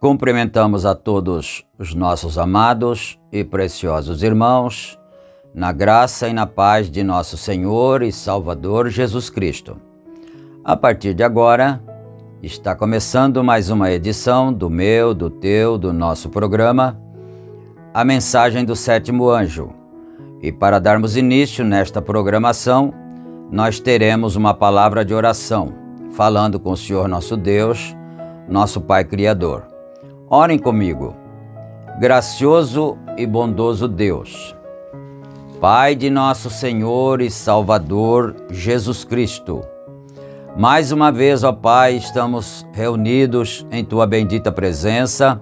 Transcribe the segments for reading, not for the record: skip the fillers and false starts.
Cumprimentamos a todos os nossos amados e preciosos irmãos, na graça e na paz de nosso Senhor e Salvador Jesus Cristo. A partir de agora, está começando mais uma edição do meu, do teu, do nosso programa, A Mensagem do Sétimo Anjo. E para darmos início nesta programação, nós teremos uma palavra de oração, falando com o Senhor nosso Deus, nosso Pai Criador. Orem comigo. Gracioso e bondoso Deus, Pai de nosso Senhor e Salvador Jesus Cristo, mais uma vez, ó Pai, estamos reunidos em Tua bendita presença,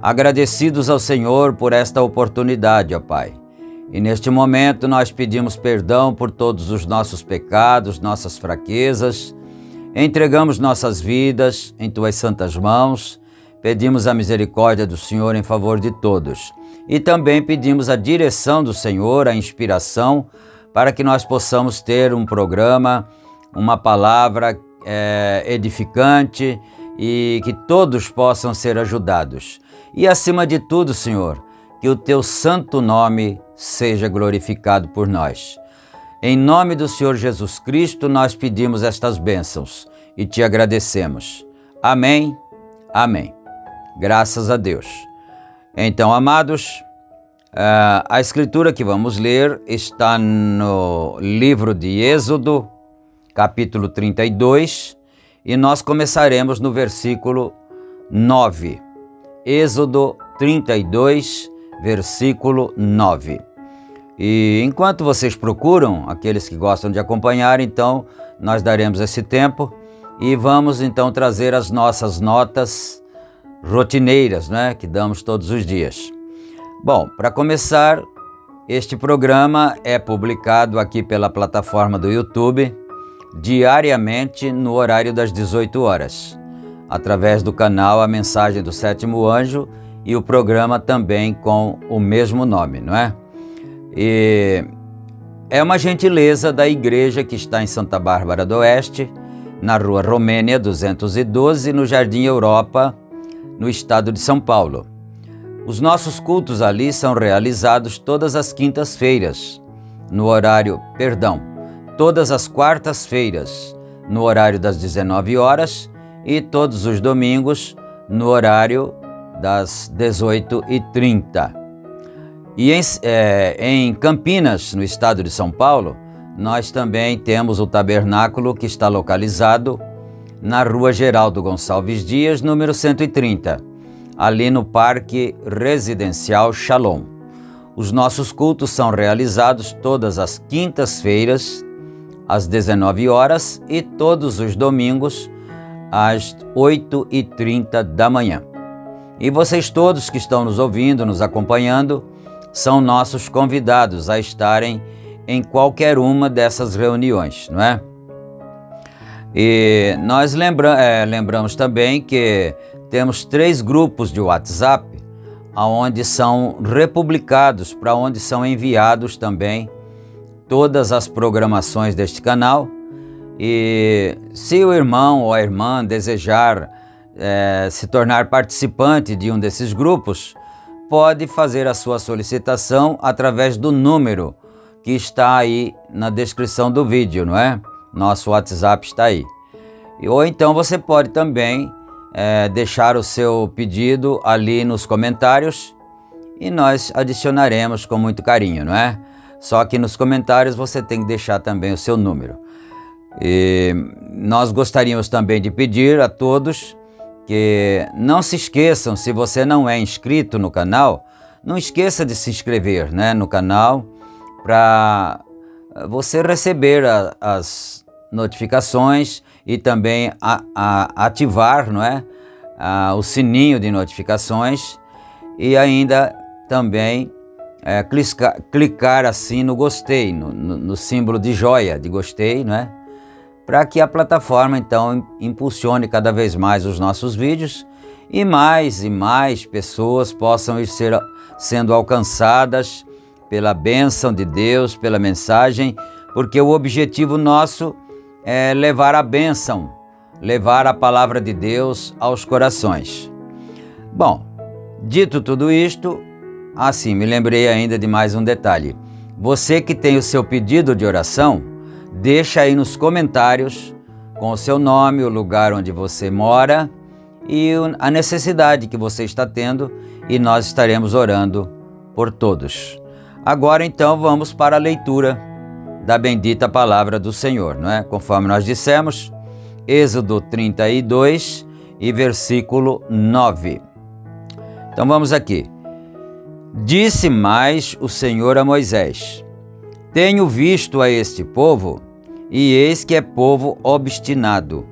agradecidos ao Senhor por esta oportunidade, ó Pai. E neste momento nós pedimos perdão por todos os nossos pecados, nossas fraquezas, entregamos nossas vidas em Tuas santas mãos, pedimos a misericórdia do Senhor em favor de todos. E também pedimos a direção do Senhor, a inspiração, para que nós possamos ter um programa, uma palavra edificante e que todos possam ser ajudados. E acima de tudo, Senhor, que o Teu santo nome seja glorificado por nós. Em nome do Senhor Jesus Cristo, nós pedimos estas bênçãos e Te agradecemos. Amém, amém. Graças a Deus. Então, amados, a escritura que vamos ler está no livro de Êxodo, capítulo 32, e nós começaremos no versículo 9. Êxodo 32, versículo 9. E enquanto vocês procuram, aqueles que gostam de acompanhar, então nós daremos esse tempo e vamos então trazer as nossas notas rotineiras, né, que damos todos os dias. Bom, para começar, este programa é publicado aqui pela plataforma do YouTube diariamente no horário das 18 horas, através do canal A Mensagem do Sétimo Anjo e o programa também com o mesmo nome, não é? E é uma gentileza da igreja que está em Santa Bárbara do Oeste, na Rua Romênia 212, no Jardim Europa, no estado de São Paulo. Os nossos cultos ali são realizados todas as quintas-feiras, todas as quartas-feiras, no horário das 19 horas e todos os domingos, no horário das 18h30. E em Campinas, no estado de São Paulo, nós também temos o tabernáculo que está localizado na Rua Geraldo Gonçalves Dias, número 130, ali no Parque Residencial Shalom. Os nossos cultos são realizados todas as quintas-feiras, às 19 horas e todos os domingos, às 8h30 da manhã. E vocês todos que estão nos ouvindo, nos acompanhando, são nossos convidados a estarem em qualquer uma dessas reuniões, não é? E nós lembramos também que temos 3 grupos de WhatsApp, onde são republicados, para onde são enviados também todas as programações deste canal. E se o irmão ou a irmã desejar se tornar participante de um desses grupos, pode fazer a sua solicitação através do número que está aí na descrição do vídeo, não é? Nosso WhatsApp está aí. Ou então você pode também deixar o seu pedido ali nos comentários e nós adicionaremos com muito carinho, não é? Só que nos comentários você tem que deixar também o seu número. E nós gostaríamos também de pedir a todos que não se esqueçam, se você não é inscrito no canal, não esqueça de se inscrever, né, no canal, para você receber as notificações e também ativar, não é, o sininho de notificações e ainda também clicar assim no gostei, no símbolo de joia de gostei, não é? Para que a plataforma então impulsione cada vez mais os nossos vídeos e mais pessoas possam ir sendo alcançadas pela bênção de Deus, pela mensagem, porque o objetivo nosso é levar a bênção, levar a palavra de Deus aos corações. Bom, dito tudo isto, me lembrei ainda de mais um detalhe. Você que tem o seu pedido de oração, deixa aí nos comentários com o seu nome, o lugar onde você mora e a necessidade que você está tendo e nós estaremos orando por todos. Agora então vamos para a leitura da bendita palavra do Senhor, não é? Conforme nós dissemos, Êxodo 32 e versículo 9. Então vamos aqui. Disse mais o Senhor a Moisés: Tenho visto a este povo, e eis que é povo obstinado.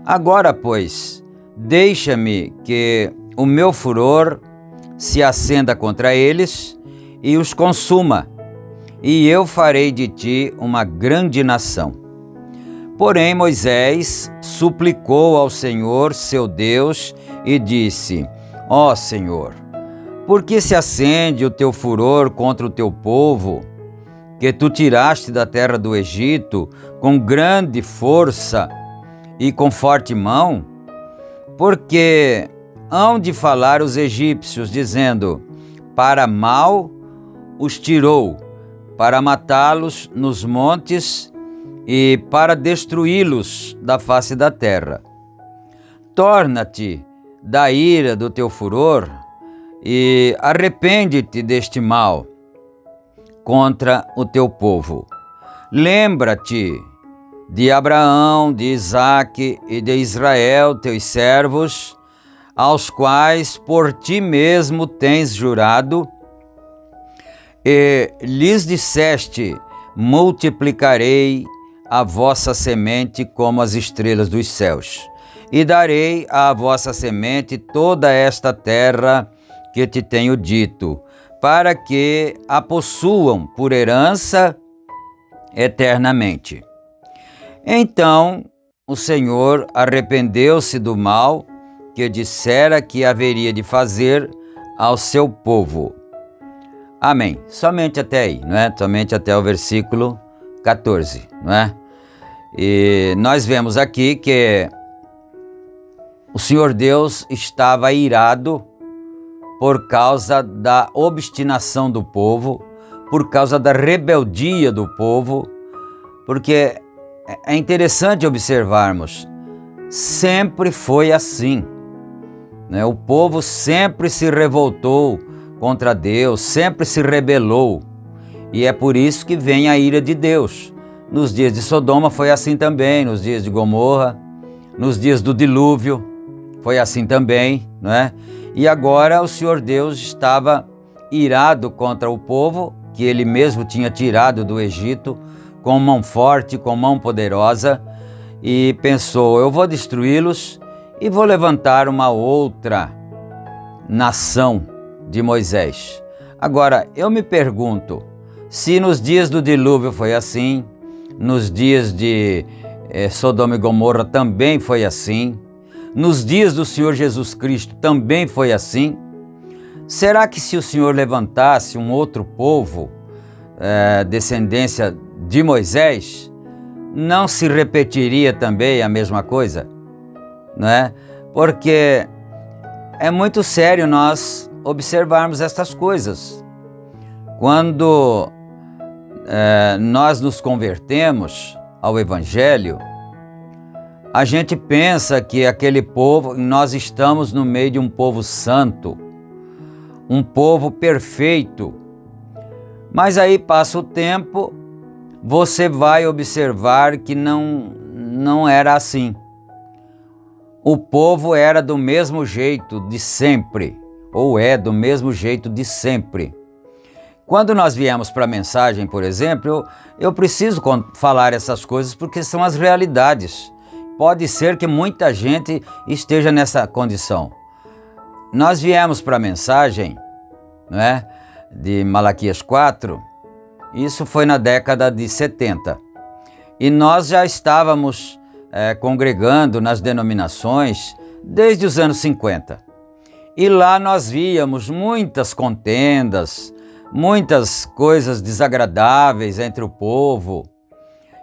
Agora, pois, deixa-me que o meu furor se acenda contra eles e os consuma, e eu farei de ti uma grande nação. Porém, Moisés suplicou ao Senhor, seu Deus, e disse: Ó Senhor, por que se acende o teu furor contra o teu povo, que tu tiraste da terra do Egito com grande força e com forte mão? Porque hão de falar os egípcios, dizendo: para mal os tirou, para matá-los nos montes e para destruí-los da face da terra. Torna-te da ira do teu furor e arrepende-te deste mal contra o teu povo. Lembra-te de Abraão, de Isaque e de Israel, teus servos, aos quais por ti mesmo tens jurado, e lhes disseste: multiplicarei a vossa semente como as estrelas dos céus, e darei à vossa semente toda esta terra que te tenho dito, para que a possuam por herança eternamente. Então o Senhor arrependeu-se do mal que dissera que haveria de fazer ao seu povo. Amém. Somente até aí, não é? Somente até o versículo 14, não é? E nós vemos aqui que o Senhor Deus estava irado por causa da obstinação do povo, por causa da rebeldia do povo, porque é interessante observarmos, sempre foi assim, né? O povo sempre se revoltou contra Deus, sempre se rebelou, e é por isso que vem a ira de Deus. Nos dias de Sodoma foi assim também, nos dias de Gomorra, nos dias do dilúvio foi assim também, não é? E agora o Senhor Deus estava irado contra o povo que ele mesmo tinha tirado do Egito com mão forte, com mão poderosa, e pensou: eu vou destruí-los e vou levantar uma outra nação de Moisés. Agora, eu me pergunto, se nos dias do dilúvio foi assim, nos dias de Sodoma e Gomorra também foi assim, nos dias do Senhor Jesus Cristo também foi assim, será que se o Senhor levantasse um outro povo, descendência de Moisés, não se repetiria também a mesma coisa? Não é? Porque é muito sério nós observarmos estas coisas. Quando nós nos convertemos ao Evangelho, a gente pensa que aquele povo, nós estamos no meio de um povo santo, um povo perfeito. Mas aí passa o tempo, você vai observar que não era assim. O povo era do mesmo jeito de sempre, ou é do mesmo jeito de sempre. Quando nós viemos para a mensagem, por exemplo, eu preciso falar essas coisas porque são as realidades. Pode ser que muita gente esteja nessa condição. Nós viemos para a mensagem, não é, de Malaquias 4, isso foi na década de 70. E nós já estávamos congregando nas denominações desde os anos 50. E lá nós víamos muitas contendas, muitas coisas desagradáveis entre o povo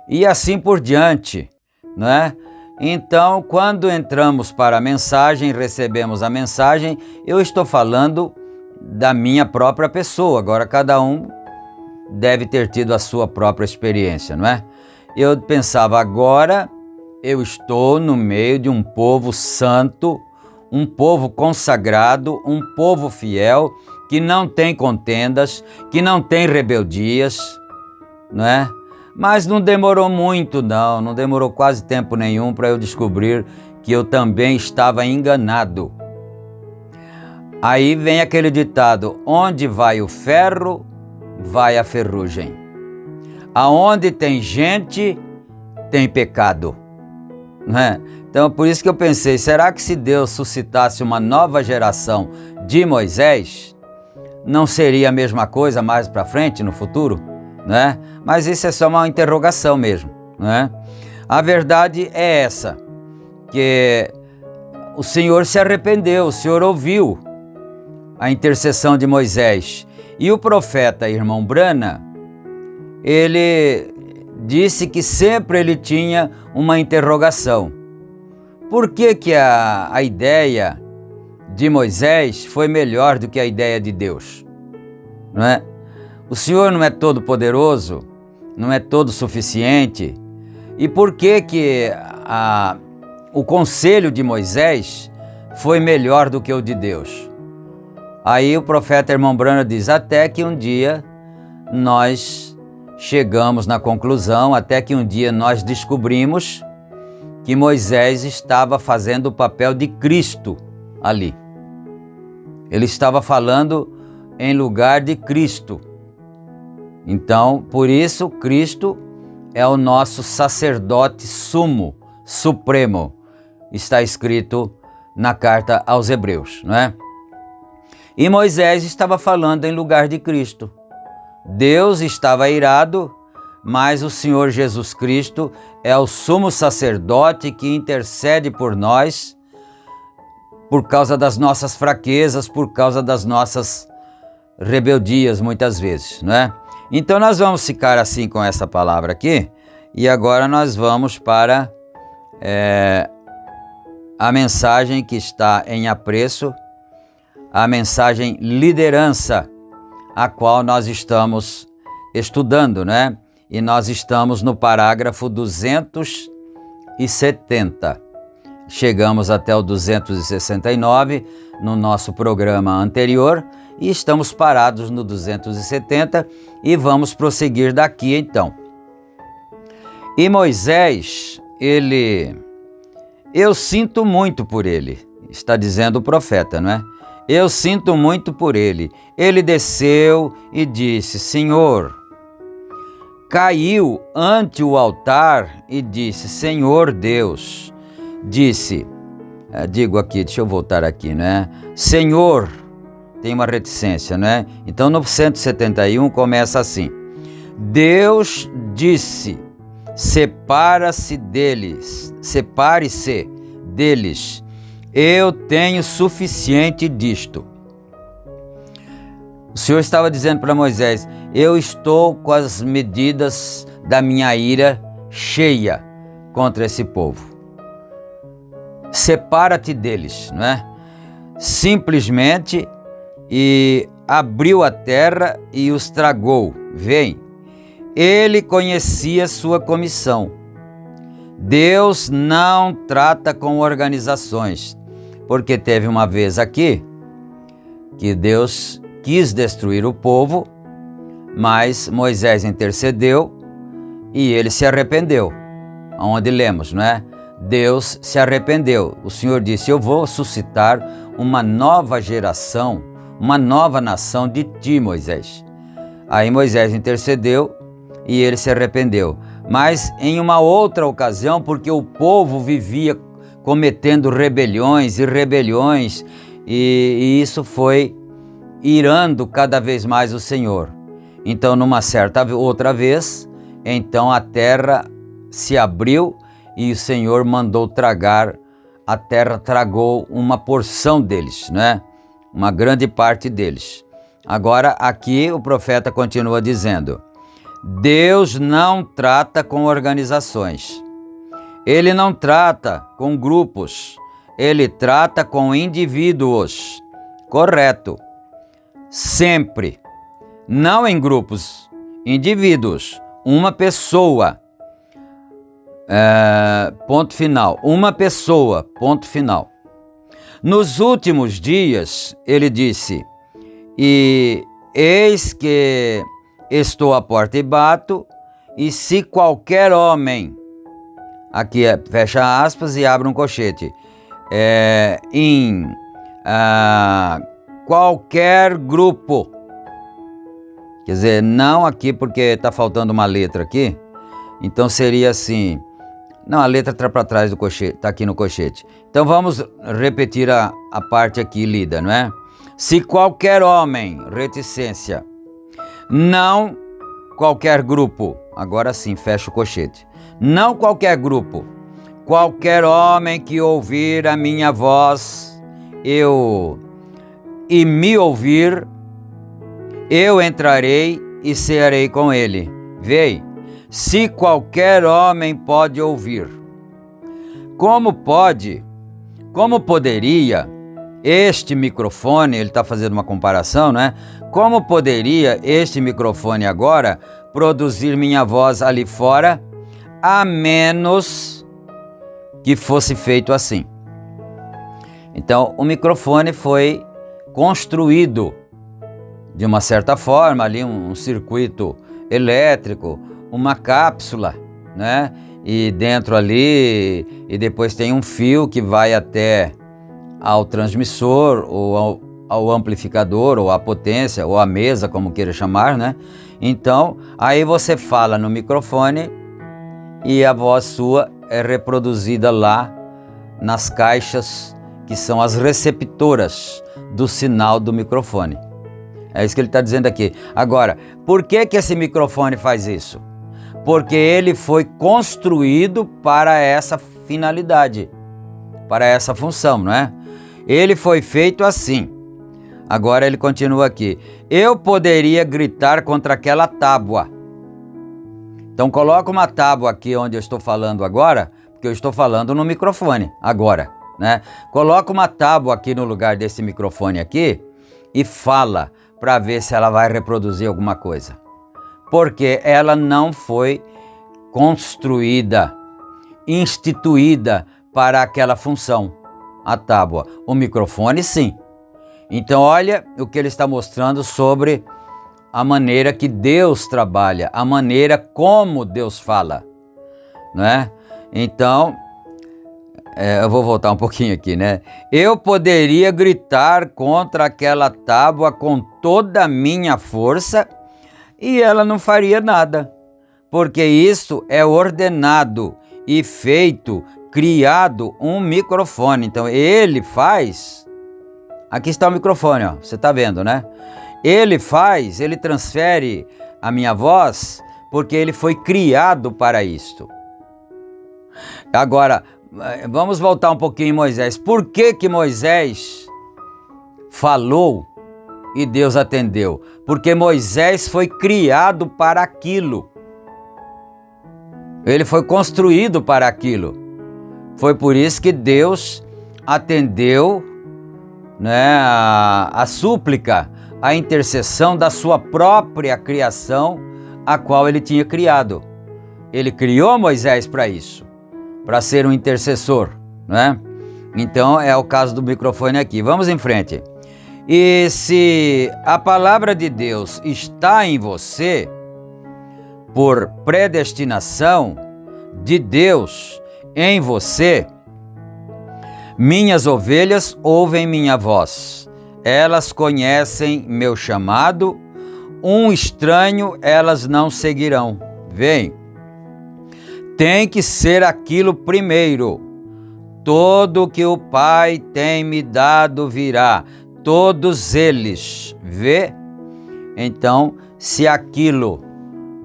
e assim por diante, não é? Então, quando entramos para a mensagem, recebemos a mensagem, eu estou falando da minha própria pessoa. Agora, cada um deve ter tido a sua própria experiência, não é? Eu pensava, agora eu estou no meio de um povo santo, um povo consagrado, um povo fiel, que não tem contendas, que não tem rebeldias, não é? Mas não demorou muito, não demorou quase tempo nenhum para eu descobrir que eu também estava enganado. Aí vem aquele ditado: onde vai o ferro, vai a ferrugem. Aonde tem gente, tem pecado. Né? Então, por isso que eu pensei, será que se Deus suscitasse uma nova geração de Moisés, não seria a mesma coisa mais para frente, no futuro? Né? Mas isso é só uma interrogação mesmo. Né? A verdade é essa, que o Senhor se arrependeu, o Senhor ouviu a intercessão de Moisés. E o profeta, irmão Brana, ele disse que sempre ele tinha uma interrogação. Por que que a ideia de Moisés foi melhor do que a ideia de Deus? Não é? O Senhor não é todo poderoso, não é todo suficiente. E por que que o conselho de Moisés foi melhor do que o de Deus? Aí o profeta irmão Brana diz, até que um dia nós chegamos na conclusão, até que um dia nós descobrimos que Moisés estava fazendo o papel de Cristo ali. Ele estava falando em lugar de Cristo. Então, por isso, Cristo é o nosso sacerdote sumo, supremo. Está escrito na carta aos Hebreus, não é? E Moisés estava falando em lugar de Cristo. Deus estava irado, mas o Senhor Jesus Cristo é o sumo sacerdote que intercede por nós, por causa das nossas fraquezas, por causa das nossas rebeldias, muitas vezes, não é? Então nós vamos ficar assim com essa palavra aqui, e agora nós vamos para a mensagem que está em apreço, a mensagem liderança, a qual nós estamos estudando, né? E nós estamos no parágrafo 270. Chegamos até o 269 no nosso programa anterior e estamos parados no 270 e vamos prosseguir daqui então. E Moisés, eu sinto muito por ele, está dizendo o profeta, não é? Eu sinto muito por ele. Ele desceu e disse: Senhor, caiu ante o altar e disse: Senhor Deus, disse, digo aqui, deixa eu voltar aqui, né? Senhor, tem uma reticência, né? Então no 171 começa assim: Deus disse: separe-se deles, eu tenho suficiente disto. O Senhor estava dizendo para Moisés: eu estou com as medidas da minha ira cheia contra esse povo. Separa-te deles, não é? Simplesmente, e abriu a terra e os tragou. Vem. Ele conhecia sua comissão. Deus não trata com organizações, porque teve uma vez aqui que Deus quis destruir o povo, mas Moisés intercedeu e ele se arrependeu. Onde lemos, não é? Deus se arrependeu. O Senhor disse: eu vou suscitar uma nova geração, uma nova nação de ti, Moisés. Aí Moisés intercedeu e ele se arrependeu. Mas em uma outra ocasião, porque o povo vivia cometendo rebeliões, e isso foi irando cada vez mais o Senhor. Então, numa certa outra vez, então a terra se abriu e o Senhor mandou tragar, a terra tragou uma porção deles, né? Uma grande parte deles. Agora, aqui o profeta continua dizendo: Deus não trata com organizações. Ele não trata com grupos. Ele trata com indivíduos. Correto. Sempre. Não em grupos. Indivíduos. Uma pessoa. Ponto final. Uma pessoa. Ponto final. Nos últimos dias, ele disse: e eis que estou à porta e bato, e se qualquer homem, aqui fecha aspas e abre um colchete, qualquer grupo, quer dizer, não aqui porque está faltando uma letra aqui, então seria assim, não, a letra está para trás do colchete, está aqui no colchete. Então vamos repetir a parte aqui lida, não é? Se qualquer homem, reticência, não qualquer grupo, agora sim, fecha o colchete. Não qualquer grupo, qualquer homem que ouvir a minha voz, e me ouvir, eu entrarei e cearei com ele. Vei, se qualquer homem pode ouvir. Como poderia este microfone, ele está fazendo uma comparação, né? Como poderia este microfone agora produzir minha voz ali fora, a menos que fosse feito assim? Então, o microfone foi construído de uma certa forma, ali um circuito elétrico, uma cápsula, né? E dentro ali, e depois tem um fio que vai até ao transmissor, ou ao amplificador, ou à potência, ou à mesa, como queira chamar, né? Então, aí você fala no microfone e a voz sua é reproduzida lá nas caixas que são as receptoras do sinal do microfone. É isso que ele está dizendo aqui. Agora, por que esse microfone faz isso? Porque ele foi construído para essa finalidade, para essa função, não é? Ele foi feito assim. Agora ele continua aqui. Eu poderia gritar contra aquela tábua. Então coloca uma tábua aqui onde eu estou falando agora, porque eu estou falando no microfone agora, né? Coloca uma tábua aqui no lugar desse microfone aqui e fala para ver se ela vai reproduzir alguma coisa. Porque ela não foi construída, instituída para aquela função, a tábua. O microfone, sim. Então, olha o que ele está mostrando sobre a maneira que Deus trabalha, a maneira como Deus fala, não é? Então, eu vou voltar um pouquinho aqui, né? Eu poderia gritar contra aquela tábua com toda a minha força e ela não faria nada, porque isso é ordenado e feito, criado um microfone. Então, ele faz... Aqui está o microfone, ó, você está vendo, né? Ele transfere a minha voz porque ele foi criado para isto. Agora, vamos voltar um pouquinho em Moisés. Por que Moisés falou e Deus atendeu? Porque Moisés foi criado para aquilo. Ele foi construído para aquilo. Foi por isso que Deus atendeu, né, a súplica, a intercessão da sua própria criação, a qual ele tinha criado. Ele criou Moisés para isso, para ser um intercessor, né? Então é o caso do microfone aqui. Vamos em frente. E se a palavra de Deus está em você, por predestinação de Deus em você, minhas ovelhas ouvem minha voz, elas conhecem meu chamado, um estranho elas não seguirão. Vem, tem que ser aquilo primeiro. Todo que o Pai tem me dado virá, todos eles. Vê? Então, se aquilo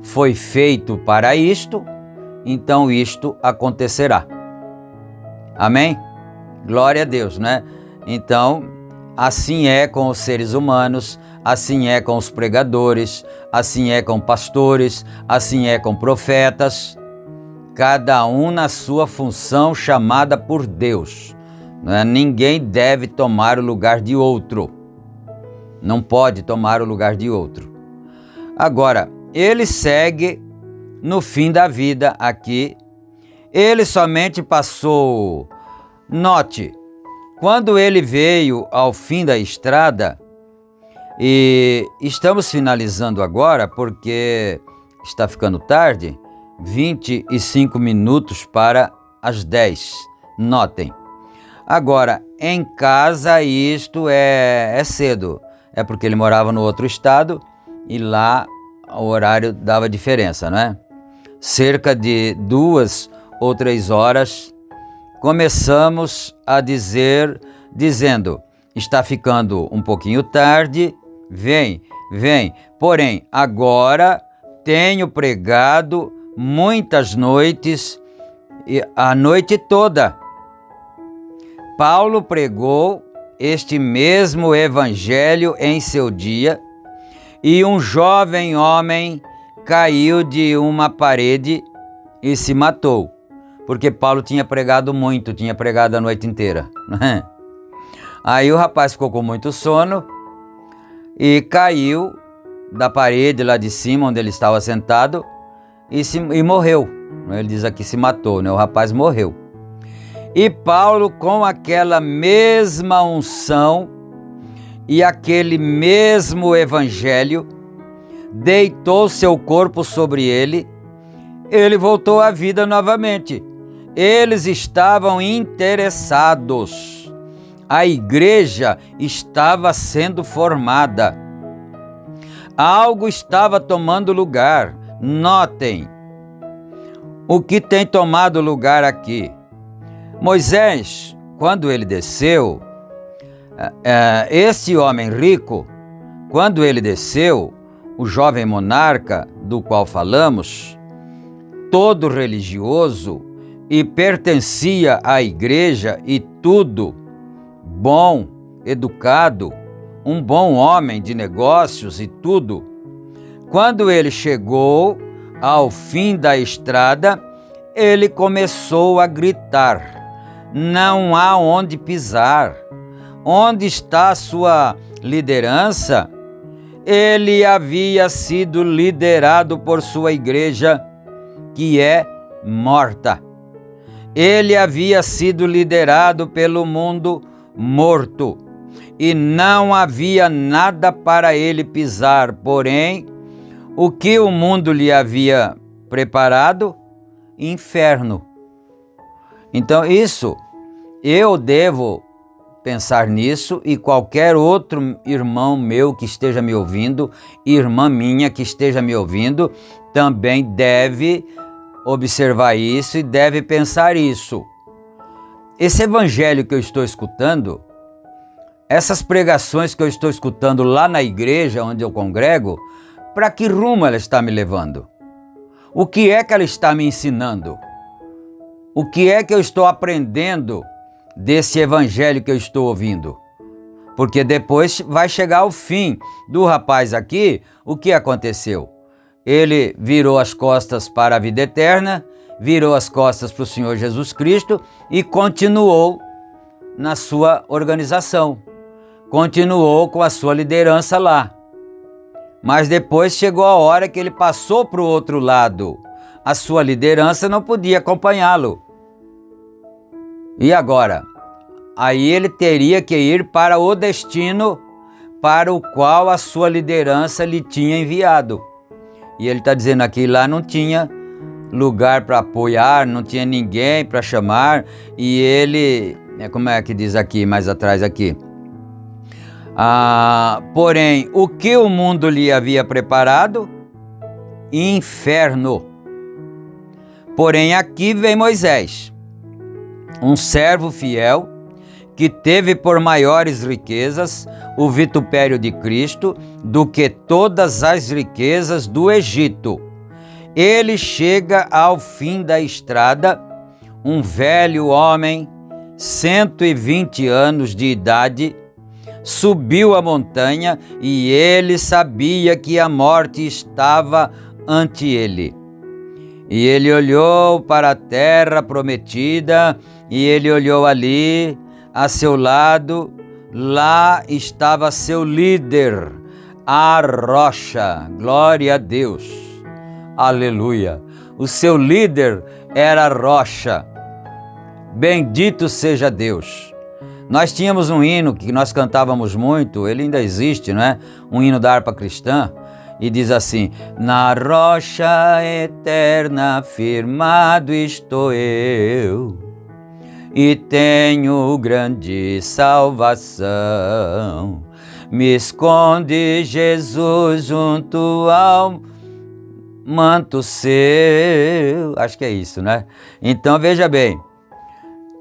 foi feito para isto, então isto acontecerá. Amém? Glória a Deus, né? Então, assim é com os seres humanos, assim é com os pregadores, assim é com pastores, assim é com profetas, cada um na sua função chamada por Deus, né? Ninguém deve tomar o lugar de outro, não pode tomar o lugar de outro. Agora, ele segue no fim da vida aqui, ele somente passou... Note, quando ele veio ao fim da estrada, e estamos finalizando agora porque está ficando tarde, 25 minutos para as 10, notem. Agora, em casa isto é cedo, é porque ele morava no outro estado e lá o horário dava diferença, não é? Cerca de 2 ou 3 horas, começamos a dizendo, está ficando um pouquinho tarde, vem. Porém, agora tenho pregado muitas noites, a noite toda. Paulo pregou este mesmo evangelho em seu dia, e um jovem homem caiu de uma parede e se matou. Porque Paulo tinha pregado muito, tinha pregado a noite inteira. Aí o rapaz ficou com muito sono e caiu da parede lá de cima, onde ele estava sentado, e morreu. Ele diz aqui, se matou, né? O rapaz morreu. E Paulo, com aquela mesma unção e aquele mesmo evangelho, deitou seu corpo sobre ele, ele voltou à vida novamente. Eles estavam interessados. A igreja estava sendo formada. Algo estava tomando lugar. Notem o que tem tomado lugar aqui. Moisés, quando ele desceu, esse homem rico, quando ele desceu, o jovem monarca do qual falamos, todo religioso e pertencia à igreja e tudo, bom, educado, um bom homem de negócios e tudo, quando ele chegou ao fim da estrada, ele começou a gritar: não há onde pisar. Onde está a sua liderança? Ele havia sido liderado por sua igreja, que é morta. Ele havia sido liderado pelo mundo morto e não havia nada para ele pisar. Porém, o que o mundo lhe havia preparado? Inferno. Então isso, eu devo pensar nisso, e qualquer outro irmão meu que esteja me ouvindo, irmã minha que esteja me ouvindo, também deve observar isso e deve pensar isso. Esse evangelho que eu estou escutando, essas pregações que eu estou escutando lá na igreja onde eu congrego, para que rumo ela está me levando? O que é que ela está me ensinando? O que é que eu estou aprendendo desse evangelho que eu estou ouvindo? Porque depois vai chegar o fim do rapaz aqui. O que aconteceu? Ele virou as costas para a vida eterna, virou as costas para o Senhor Jesus Cristo e continuou na sua organização, continuou com a sua liderança lá. Mas depois chegou a hora que ele passou para o outro lado. A sua liderança não podia acompanhá-lo. E agora? Aí ele teria que ir para o destino para o qual a sua liderança lhe tinha enviado. E ele está dizendo aqui, lá não tinha lugar para apoiar, não tinha ninguém para chamar. E ele, como é que diz aqui, mais atrás aqui? Porém, o que o mundo lhe havia preparado? Inferno. Porém, aqui vem Moisés, um servo fiel, que teve por maiores riquezas o vitupério de Cristo do que todas as riquezas do Egito. Ele chega ao fim da estrada, um velho homem, 120 anos de idade, subiu a montanha e ele sabia que a morte estava ante ele. E ele olhou para a terra prometida, e ele olhou ali, a seu lado, lá estava seu líder, a rocha. Glória a Deus, aleluia. O seu líder era a rocha. Bendito seja Deus. Nós tínhamos um hino que nós cantávamos muito, ele ainda existe, não é? Um hino da harpa cristã, e diz assim: na rocha eterna firmado estou eu, e tenho grande salvação. Me esconde, Jesus, junto ao manto seu. Acho que é isso, né? Então veja bem,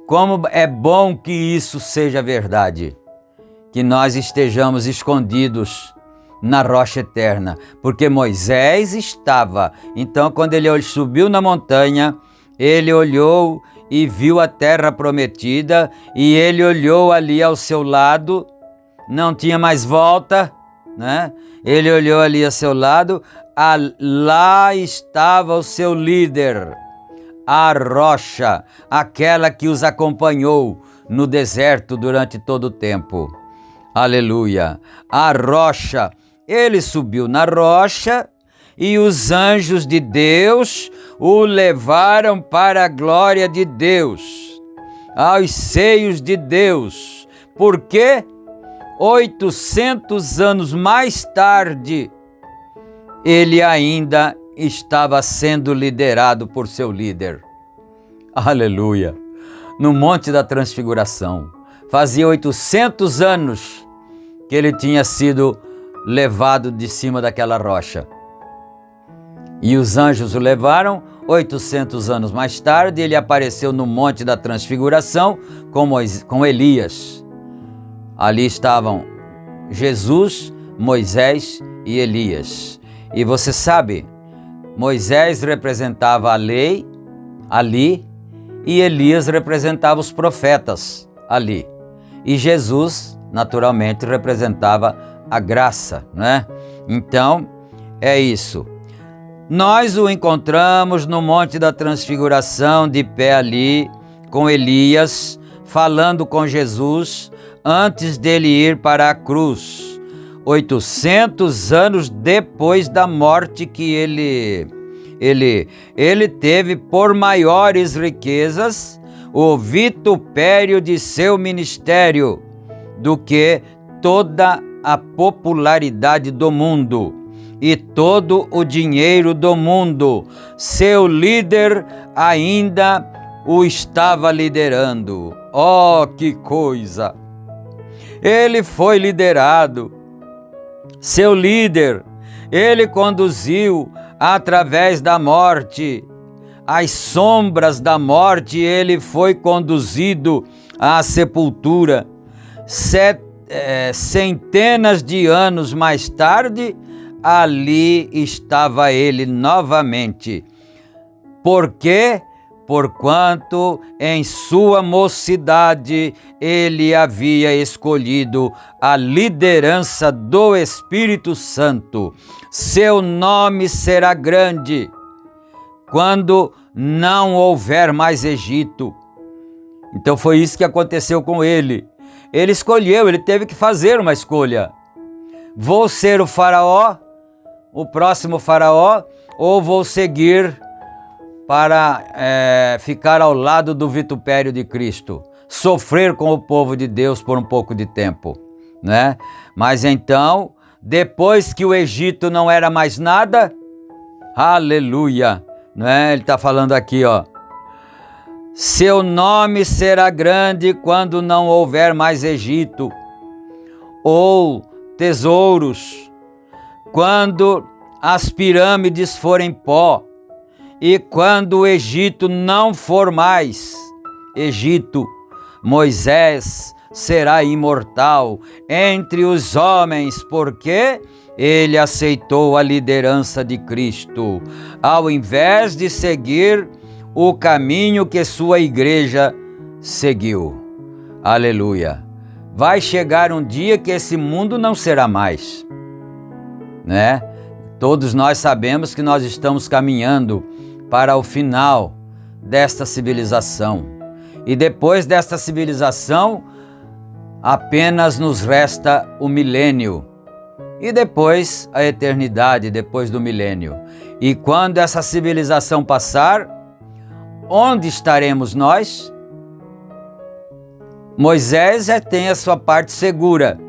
como é bom que isso seja verdade, que nós estejamos escondidos na rocha eterna, porque Moisés estava. Então, quando ele subiu na montanha, ele olhou e viu a terra prometida, e ele olhou ali ao seu lado, não tinha mais volta, né? Ele olhou ali ao seu lado, lá estava o seu líder, a rocha, aquela que os acompanhou no deserto durante todo o tempo. Aleluia! A rocha. Ele subiu na rocha e os anjos de Deus o levaram para a glória de Deus, aos seios de Deus. Porque 800 anos mais tarde, ele ainda estava sendo liderado por seu líder. Aleluia! No Monte da Transfiguração, Fazia 800 anos que ele tinha sido levado de cima daquela rocha. E os anjos o levaram. 800 anos mais tarde, ele apareceu no Monte da Transfiguração com Elias. Ali estavam Jesus, Moisés e Elias. E você sabe, Moisés representava a lei ali e Elias representava os profetas ali. E Jesus, naturalmente, representava a graça, né? Então, é isso. Nós o encontramos no Monte da Transfiguração, de pé ali, com Elias, falando com Jesus, antes dele ir para a cruz, 800 anos depois da morte que ele teve por maiores riquezas o vitupério de seu ministério do que toda a popularidade do mundo e todo o dinheiro do mundo. Seu líder ainda o estava liderando. Oh, que coisa! Ele foi liderado. Seu líder, ele conduziu através da morte, as sombras da morte, ele foi conduzido à sepultura. Centenas de anos mais tarde, ali estava ele novamente. Por quê? Porquanto em sua mocidade ele havia escolhido a liderança do Espírito Santo. Seu nome será grande quando não houver mais Egito. Então foi isso que aconteceu com ele. Ele escolheu, ele teve que fazer uma escolha. Vou ser o faraó, o próximo faraó, ou vou seguir para ficar ao lado do vitupério de Cristo, sofrer com o povo de Deus por um pouco de tempo, né? Mas então, depois que o Egito não era mais nada, aleluia, né? Ele está falando aqui, ó, seu nome será grande quando não houver mais Egito, ou tesouros, quando as pirâmides forem pó, e quando o Egito não for mais Egito, Moisés será imortal entre os homens, porque ele aceitou a liderança de Cristo, ao invés de seguir o caminho que sua igreja seguiu. Aleluia! Vai chegar um dia que esse mundo não será mais, né? Todos nós sabemos que nós estamos caminhando para o final desta civilização. E depois desta civilização, apenas nos resta o milênio. E depois a eternidade, depois do milênio. E quando essa civilização passar, onde estaremos nós? Moisés já tem a sua parte segura.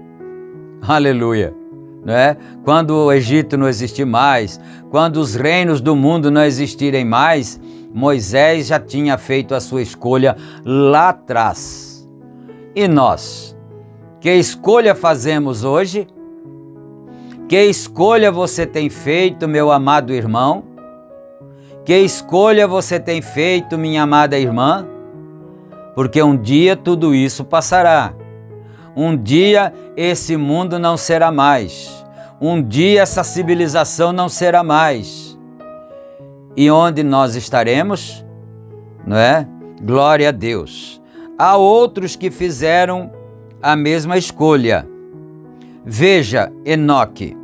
Aleluia. Né? Quando o Egito não existir mais, quando os reinos do mundo não existirem mais, Moisés já tinha feito a sua escolha lá atrás. E nós? Que escolha fazemos hoje? Que escolha você tem feito, meu amado irmão? Que escolha você tem feito, minha amada irmã? Porque um dia tudo isso passará. Um dia esse mundo não será mais. Um dia essa civilização não será mais. E onde nós estaremos? Não é? Glória a Deus. Há outros que fizeram a mesma escolha. Veja, Enoque.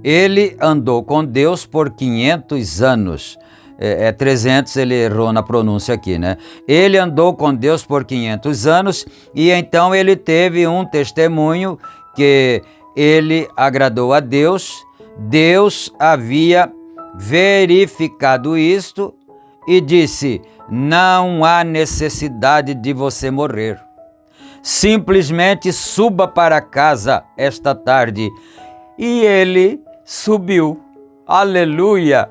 Ele andou com Deus por 500 anos. 300, ele errou na pronúncia aqui, né? Ele andou com Deus por 500 anos e então ele teve um testemunho que ele agradou a Deus. Deus havia verificado isto e disse: não há necessidade de você morrer. Simplesmente suba para casa esta tarde. E ele subiu. Aleluia!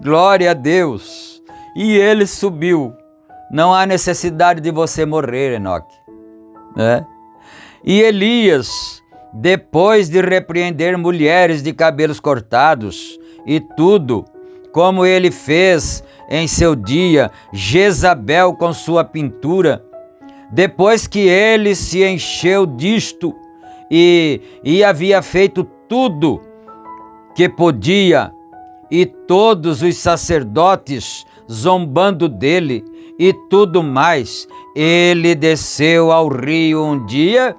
Glória a Deus! E ele subiu. Não há necessidade de você morrer, Enoque. E Elias, depois de repreender mulheres de cabelos cortados e tudo, como ele fez em seu dia, Jezabel com sua pintura, depois que ele se encheu disto e havia feito tudo que podia, e todos os sacerdotes zombando dele e tudo mais, ele desceu ao rio um dia,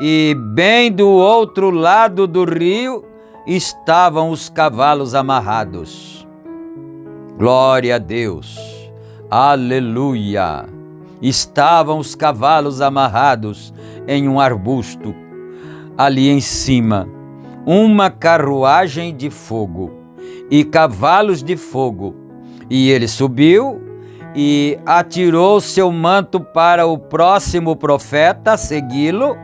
e bem do outro lado do rio estavam os cavalos amarrados. Glória a Deus, aleluia! Estavam os cavalos amarrados em um arbusto, ali em cima, uma carruagem de fogo e cavalos de fogo. E ele subiu e atirou seu manto para o próximo profeta segui-lo,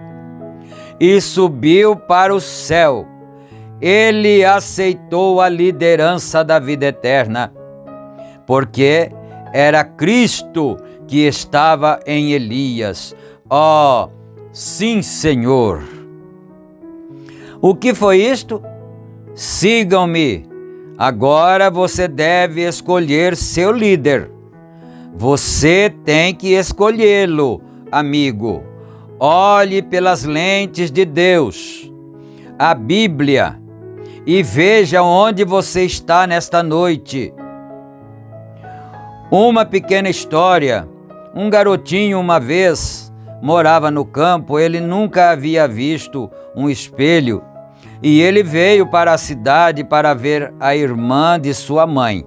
e subiu para o céu. Ele aceitou a liderança da vida eterna, porque era Cristo que estava em Elias. Oh, sim, Senhor! O que foi isto? Sigam-me. Agora você deve escolher seu líder. Você tem que escolhê-lo, amigo. Olhe pelas lentes de Deus, a Bíblia, e veja onde você está nesta noite. Uma pequena história. Um garotinho uma vez morava no campo, ele nunca havia visto um espelho, e ele veio para a cidade para ver a irmã de sua mãe.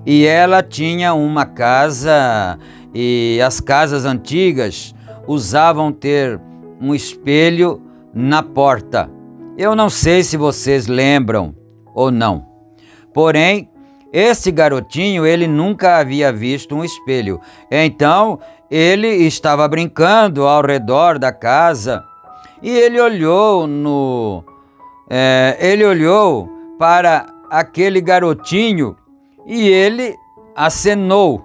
E ela tinha uma casa, e as casas antigas usavam ter um espelho na porta. Eu não sei se vocês lembram ou não. Porém, esse garotinho, ele nunca havia visto um espelho. Então, ele estava brincando ao redor da casa e ele olhou para aquele garotinho e ele acenou,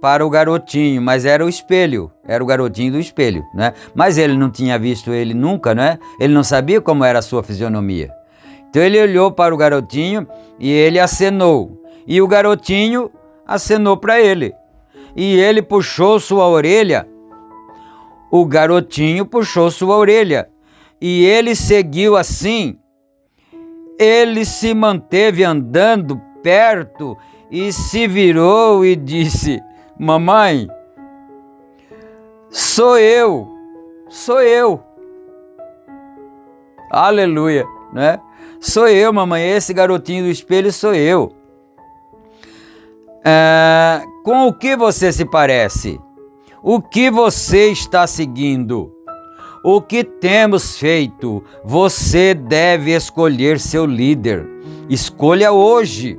para o garotinho, mas era o espelho, era o garotinho do espelho, Mas ele não tinha visto ele nunca, Ele não sabia como era a sua fisionomia. Então ele olhou para o garotinho e ele acenou, e o garotinho acenou para ele, e ele puxou sua orelha, o garotinho puxou sua orelha, e ele seguiu assim. Ele se manteve andando perto e se virou e disse: mamãe, sou eu. Aleluia, Sou eu, mamãe, esse garotinho do espelho sou eu. Com o que você se parece? O que você está seguindo? O que temos feito? Você deve escolher seu líder. Escolha hoje.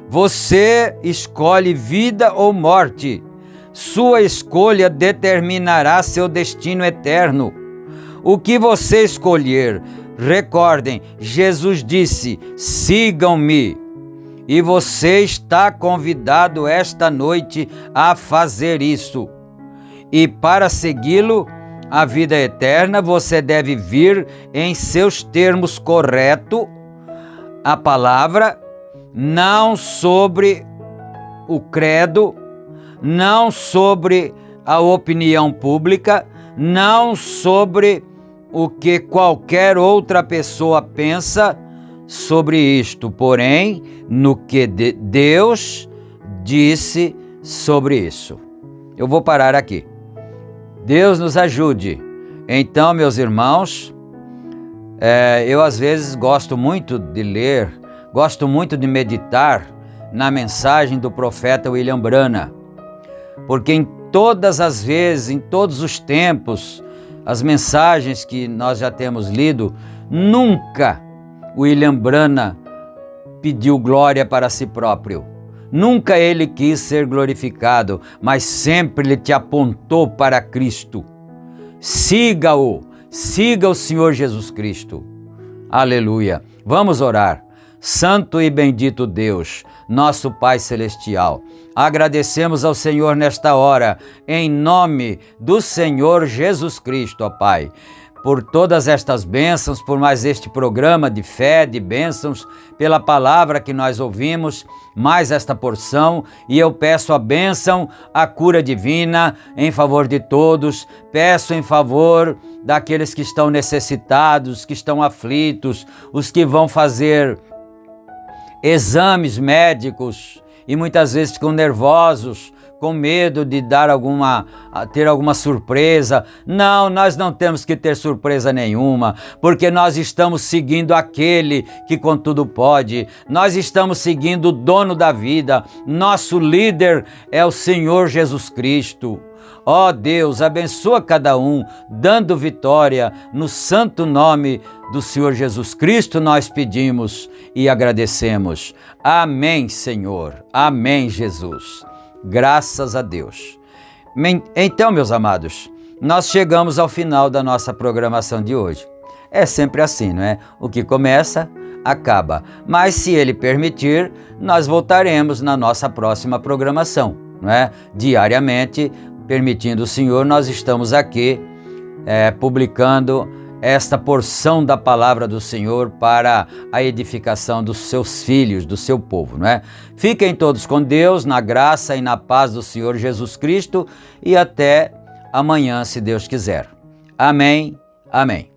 Você escolhe vida ou morte. Sua escolha determinará seu destino eterno. O que você escolher? Recordem, Jesus disse: sigam-me. E você está convidado esta noite a fazer isso. E para segui-lo, a vida eterna, você deve vir em seus termos corretos, a palavra, não sobre o credo, não sobre a opinião pública, não sobre o que qualquer outra pessoa pensa sobre isto, porém, no que Deus disse sobre isso. Eu vou parar aqui. Deus nos ajude. Então, meus irmãos, eu às vezes gosto muito de ler, gosto muito de meditar na mensagem do profeta William Branham, porque em todas as vezes, em todos os tempos, as mensagens que nós já temos lido, nunca William Branham pediu glória para si próprio. Nunca ele quis ser glorificado, mas sempre ele te apontou para Cristo. Siga-o, siga o Senhor Jesus Cristo. Aleluia. Vamos orar. Santo e bendito Deus, nosso Pai Celestial, agradecemos ao Senhor nesta hora, em nome do Senhor Jesus Cristo, ó Pai, por todas estas bênçãos, por mais este programa de fé, de bênçãos, pela palavra que nós ouvimos, mais esta porção, e eu peço a bênção, a cura divina em favor de todos, peço em favor daqueles que estão necessitados, que estão aflitos, os que vão fazer exames médicos e muitas vezes ficam nervosos, com medo de ter alguma surpresa. Não, nós não temos que ter surpresa nenhuma, porque nós estamos seguindo aquele que com tudo pode, nós estamos seguindo o dono da vida, nosso líder é o Senhor Jesus Cristo. Ó Deus, abençoa cada um, dando vitória, no santo nome do Senhor Jesus Cristo nós pedimos e agradecemos. Amém, Senhor. Amém, Jesus. Graças a Deus. Então, meus amados, nós chegamos ao final da nossa programação de hoje. É sempre assim, não é? O que começa, acaba. Mas, se Ele permitir, nós voltaremos na nossa próxima programação, não é? Diariamente, permitindo o Senhor, nós estamos aqui publicando esta porção da palavra do Senhor para a edificação dos seus filhos, do seu povo, não é? Fiquem todos com Deus, na graça e na paz do Senhor Jesus Cristo, e até amanhã, se Deus quiser. Amém, amém.